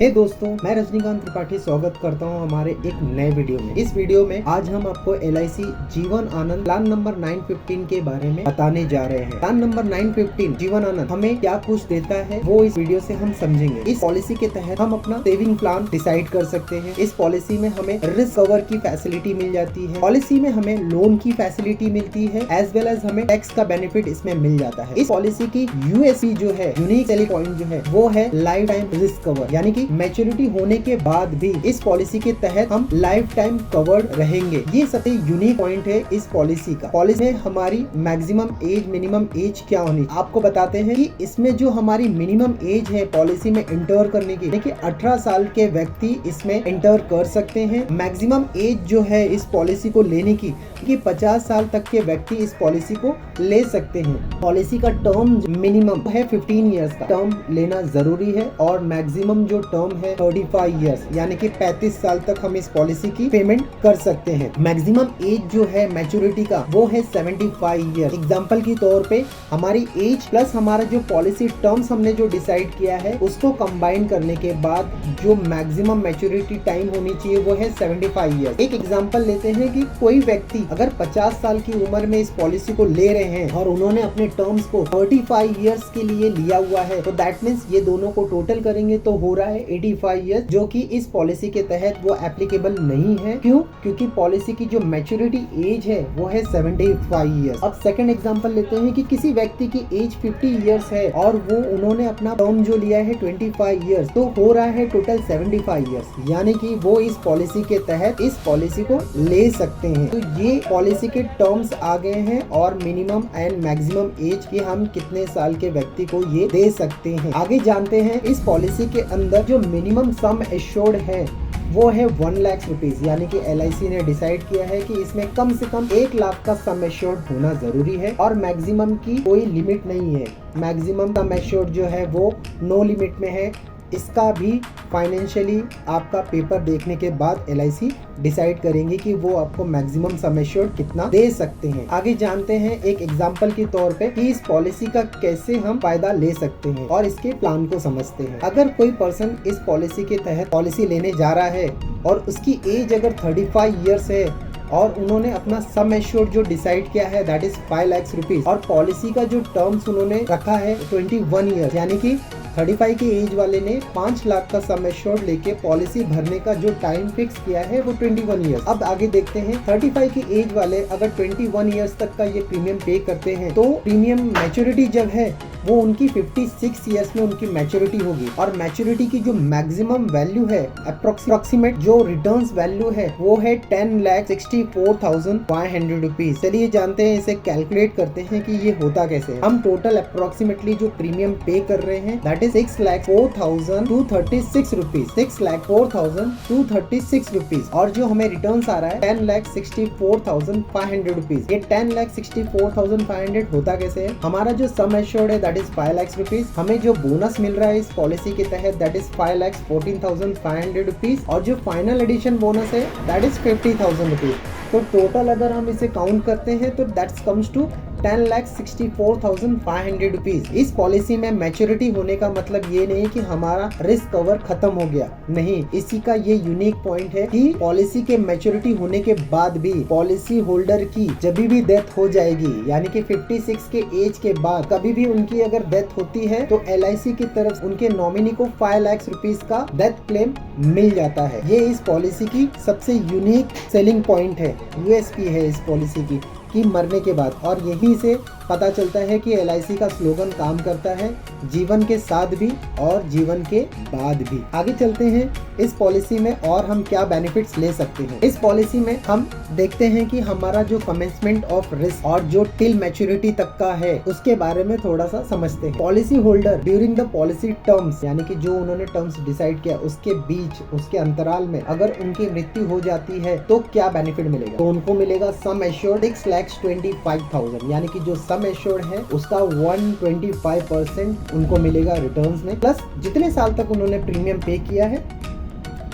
हे दोस्तों, मैं रजनीकांत त्रिपाठी स्वागत करता हूं हमारे एक नए वीडियो में। इस वीडियो में आज हम आपको LIC Jeevan Anand plan number 915 के बारे में बताने जा रहे हैं। प्लान नंबर 915 जीवन आनंद हमें क्या कुछ देता है वो इस वीडियो से हम समझेंगे। इस पॉलिसी के तहत हम अपना सेविंग प्लान डिसाइड कर सकते हैं। इस पॉलिसी में हमें रिस्क कवर की फैसिलिटी मिल जाती है। पॉलिसी में हमें लोन की फैसिलिटी मिलती है, एज वेल एज हमें टैक्स का बेनिफिट इसमें मिल जाता है। इस पॉलिसी की USP जो है, यूनिक सेलिंग पॉइंट जो है, वो है लाइफ टाइम रिस्क कवर, यानी कि मैच्योरिटी होने के बाद भी इस पॉलिसी के तहत हम लाइफ टाइम कवर्ड रहेंगे। ये सबसे यूनिक पॉइंट है इस पॉलिसी का। पॉलिसी में हमारी मैक्सिमम एज, मिनिमम एज क्या होनी, आपको बताते हैं कि इसमें जो हमारी मिनिमम एज है पॉलिसी में इंटर करने की, देखिए 18 साल के व्यक्ति इसमें इंटर कर सकते हैं। मैक्सिमम एज जो है इस पॉलिसी को लेने की, कि 50 साल तक के व्यक्ति इस पॉलिसी को ले सकते हैं। पॉलिसी का टर्म मिनिमम है 15 इयर्स का टर्म लेना जरूरी है, और मैक्सिमम जो टर्म है 35 इयर्स, यानी कि 35 साल तक हम इस पॉलिसी की पेमेंट कर सकते हैं। मैक्सिमम एज जो है मैच्योरिटी का वो है 75 इयर्स। एग्जाम्पल के तौर पे हमारी एज प्लस हमारा जो पॉलिसी टर्म्स हमने जो डिसाइड किया है उसको कंबाइन करने के बाद जो मैक्सिमम मैच्योरिटी टाइम होनी चाहिए वो है 75 इयर्स। एक एग्जाम्पल लेते हैं कि कोई व्यक्ति अगर 50 साल की उम्र में इस पॉलिसी को ले रहे हैं और उन्होंने अपने टर्म्स को 35 इयर्स के लिए लिया हुआ है, तो दैट मीन्स ये दोनों को टोटल करेंगे तो हो रहा है 85 इयर्स, जो कि इस पॉलिसी के तहत वो एप्लीकेबल नहीं है। क्यों? क्योंकि पॉलिसी की जो मैच्योरिटी एज है वो है 75 इयर्स। अब सेकंड एग्जांपल लेते हैं कि किसी व्यक्ति की एज 50 इयर्स है और वो उन्होंने अपना टर्म जो लिया है 25 इयर्स, तो हो रहा है टोटल 75 इयर्स, यानी कि वो इस पॉलिसी के तहत इस पॉलिसी को ले सकते हैं। तो ये पॉलिसी के टर्म्स आ गए हैं और मिनिमम एंड मैक्सिमम एज की हम कितने साल के व्यक्ति को ये दे सकते हैं। आगे जानते हैं इस पॉलिसी के अंदर जो मिनिमम सम एश्योर्ड है वो है 1 लाख रुपीज, यानी कि LIC ने डिसाइड किया है कि इसमें कम से कम 1 लाख का सम एश्योर्ड होना जरूरी है, और मैक्सिमम की कोई लिमिट नहीं है। मैक्सिमम सम एश्योर्ड जो है वो नो लिमिट में है। इसका भी फाइनेंशियली आपका पेपर देखने के बाद LIC डिसाइड करेंगे कि वो आपको मैक्सिमम सम एश्योर्ड कितना दे सकते हैं। आगे जानते हैं एक एग्जांपल के तौर पे कि इस पॉलिसी का कैसे हम फायदा ले सकते हैं और इसके प्लान को समझते हैं। अगर कोई पर्सन इस पॉलिसी के तहत पॉलिसी लेने जा रहा है और उसकी एज अगर 35 इयर्स है और उन्होंने अपना सम एश्योर्ड जो डिसाइड किया है दैट इज 5 लाख रुपीज, और पॉलिसी का जो टर्म्स उन्होंने रखा है 21 ईयर, यानी कि 35 की एज वाले ने 5 लाख का सम एश्योर्ड लेके पॉलिसी भरने का जो टाइम फिक्स किया है वो 21 ईयर्स। अब आगे देखते हैं 35 की एज वाले अगर 21 ईयर्स तक का ये प्रीमियम पे करते हैं तो प्रीमियम मैच्योरिटी जब है वो उनकी 56 इयर्स में उनकी मैच्योरिटी होगी, और मैच्योरिटी की जो मैक्सिमम वैल्यू है अप्रोक्सीमेट जो रिटर्न्स वैल्यू है वो है 10,64,500 रुपीज। चलिए जानते हैं, इसे कैलकुलेट करते हैं कि ये होता कैसे है। हम टोटल अप्रोक्सीमेटली जो प्रीमियम पे कर रहे हैं दैट इज 6,04,236 रुपीज, 6,04,236 रुपीज, और जो हमें रिटर्न्स आ रहा है 10,64,500 रुपीज। ये 10,64,500 होता कैसे है? हमारा जो सम एश्योर्ड है दैट इज 5 लाख रुपीज, हमें जो बोनस मिल रहा है इस पॉलिसी के तहत दैट इज 5,14,500 रुपीज, और जो फाइनल एडिशन बोनस है दैट इज 50,000 रुपीज। तो टोटल अगर हम इसे काउंट करते हैं तो दैट्स कम्स टू 10,64,500 रुपीज। इस पॉलिसी में मैच्योरिटी होने का मतलब ये नहीं कि हमारा रिस्क कवर खत्म हो गया, नहीं। इसी का ये यूनिक पॉइंट है कि पॉलिसी के मैच्योरिटी होने के बाद भी पॉलिसी होल्डर की जब भी डेथ हो जाएगी, यानी कि 56 के एज के बाद कभी भी उनकी अगर डेथ होती है तो LIC की तरफ उनके नॉमिनी को 5 लाख रुपीज का डेथ क्लेम मिल जाता है। ये इस पॉलिसी की सबसे यूनिक सेलिंग पॉइंट है, USP है इस पॉलिसी की मरने के बाद। और यहीं से पता चलता है कि LIC का स्लोगन काम करता है, जीवन के साथ भी और जीवन के बाद भी। आगे चलते हैं इस पॉलिसी में और हम क्या बेनिफिट्स ले सकते हैं। इस पॉलिसी में हम देखते हैं कि हमारा जो कमेंसमेंट ऑफ रिस्क और जो टिल मैच्योरिटी तक का है उसके बारे में थोड़ा सा समझते हैं। Policy holder during the policy terms, यानी कि जो उन्होंने टर्म्स डिसाइड किया उसके बीच, उसके अंतराल में अगर उनकी मृत्यु हो जाती है तो क्या बेनिफिट मिलेगा? तो उनको मिलेगा सम एश्योर्ड 6,25,000, यानी कि जो सम एश्योर्ड है उसका 125% उनको मिलेगा रिटर्न्स में, प्लस जितने साल तक उन्होंने प्रीमियम पे किया है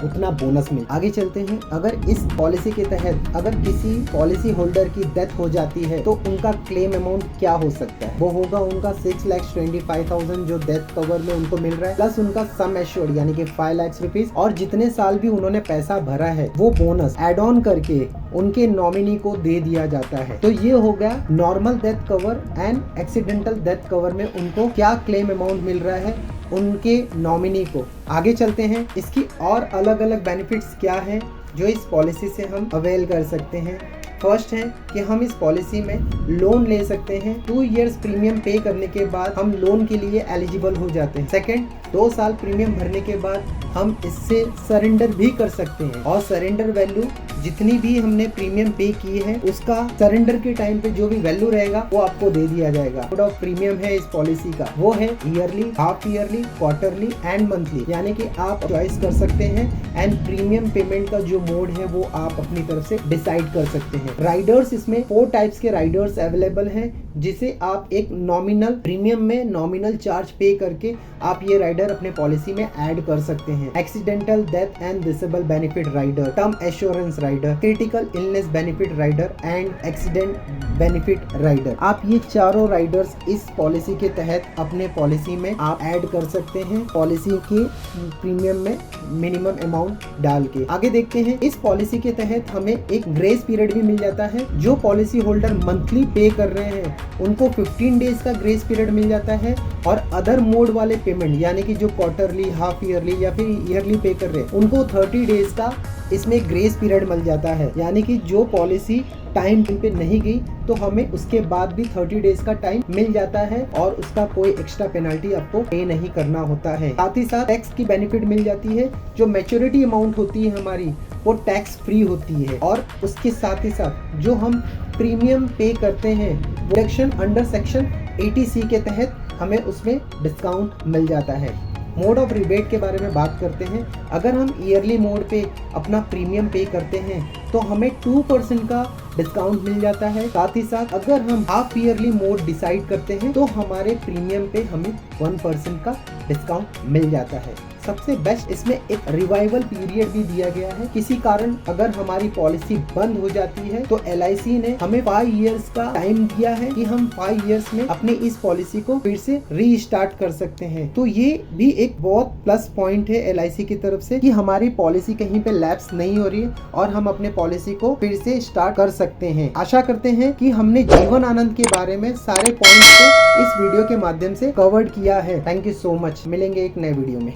उतना बोनस मिल। आगे चलते हैं, अगर इस पॉलिसी के तहत अगर किसी पॉलिसी होल्डर की डेथ हो जाती है तो उनका क्लेम अमाउंट क्या हो सकता है? वो होगा उनका 6,25,000 जो डेथ कवर में उनको मिल रहा है, प्लस उनका सम एश्योर्ड यानी कि 5 लाख रुपीज, और जितने साल भी उन्होंने पैसा भरा है वो बोनस एड ऑन करके उनके नॉमिनी को दे दिया जाता है। तो ये हो गया normal death cover and accidental death cover में उनको क्या क्लेम अमाउंट मिल रहा है उनके नॉमिनी को। आगे चलते हैं, इसकी और अलग अलग बेनिफिट्स क्या हैं जो इस पॉलिसी से हम अवेल कर सकते हैं। फर्स्ट है कि हम इस पॉलिसी में लोन ले सकते हैं। 2 इयर्स प्रीमियम पे करने के बाद हम लोन के लिए एलिजिबल हो जाते हैं। सेकंड, 2 साल प्रीमियम भरने के बाद हम इससे सरेंडर भी कर सकते हैं, और सरेंडर वैल्यू जितनी भी हमने प्रीमियम पे की है उसका सरेंडर के टाइम पे जो भी वैल्यू रहेगा वो आपको दे दिया जाएगा। मोड ऑफ प्रीमियम है इस पॉलिसी का, वो है yearly, half yearly, quarterly and monthly, यानी कि आप चॉइस कर सकते हैं। एंड प्रीमियम पेमेंट का जो मोड है वो आप अपनी तरफ से डिसाइड कर सकते हैं। राइडर्स, इसमें 4 टाइप्स के राइडर्स अवेलेबल हैं, जिसे आप एक नॉमिनल प्रीमियम में नॉमिनल चार्ज पे करके आप ये राइडर अपने पॉलिसी में ऐड कर सकते हैं। Accidental death and disable benefit rider, term assurance rider, critical illness benefit rider and accident benefit rider. आप ये चारों राइडर्स इस पॉलिसी के तहत अपने पॉलिसी में आप ऐड कर सकते हैं, पॉलिसी के प्रीमियम में मिनिमम अमाउंट डाल के। आगे देखते हैं, इस पॉलिसी के तहत हमें एक ग्रेस पीरियड भी मिल जाता है। जो पॉलिसी होल्डर मंथली पे कर रहे हैं उनको 15 डेज का ग्रेस पीरियड मिल जाता है, और अदर मोड वाले पेमेंट यानी कि जो क्वार्टरली, हाफ ईयरली या फिर ईयरली पे कर रहे हैं उनको 30 डेज का इसमें ग्रेस पीरियड मिल जाता है। यानी कि जो पॉलिसी टाइम पे नहीं गई तो हमें उसके बाद भी 30 डेज का टाइम मिल जाता है, और उसका कोई एक्स्ट्रा पेनल्टी आपको पे नहीं करना होता है। साथ ही साथ टैक्स की बेनिफिट मिल जाती है। जो मैच्योरिटी अमाउंट होती है हमारी वो टैक्स फ्री होती है, और उसके साथ ही साथ जो हम प्रीमियम पे करते हैं डिडक्शन अंडर सेक्शन 80C के तहत हमें उसमें डिस्काउंट मिल जाता है। मोड ऑफ रिबेट के बारे में बात करते हैं। अगर हम ईयरली मोड पे अपना प्रीमियम पे करते हैं तो हमें 2% का डिस्काउंट मिल जाता है। साथ ही साथ अगर हम हाफ ईयरली मोड डिसाइड करते हैं तो हमारे प्रीमियम पे हमें 1% का डिस्काउंट मिल जाता है। सबसे बेस्ट इसमें एक रिवाइवल पीरियड भी दिया गया है। किसी कारण अगर हमारी पॉलिसी बंद हो जाती है तो LIC ने हमें 5 इयर्स का टाइम दिया है कि हम 5 इयर्स में अपने इस पॉलिसी को फिर से रीस्टार्ट कर सकते हैं। तो ये भी एक बहुत प्लस पॉइंट है LIC की तरफ से कि हमारी पॉलिसी कहीं पे लैप्स नहीं हो रही है और हम अपने पॉलिसी को फिर से स्टार्ट कर सकते हैं। आशा करते हैं कि हमने जीवन आनंद के बारे में सारे पॉइंट्स को इस वीडियो के माध्यम से कवर्ड किया है। Thank you so much. मिलेंगे एक नए वीडियो में।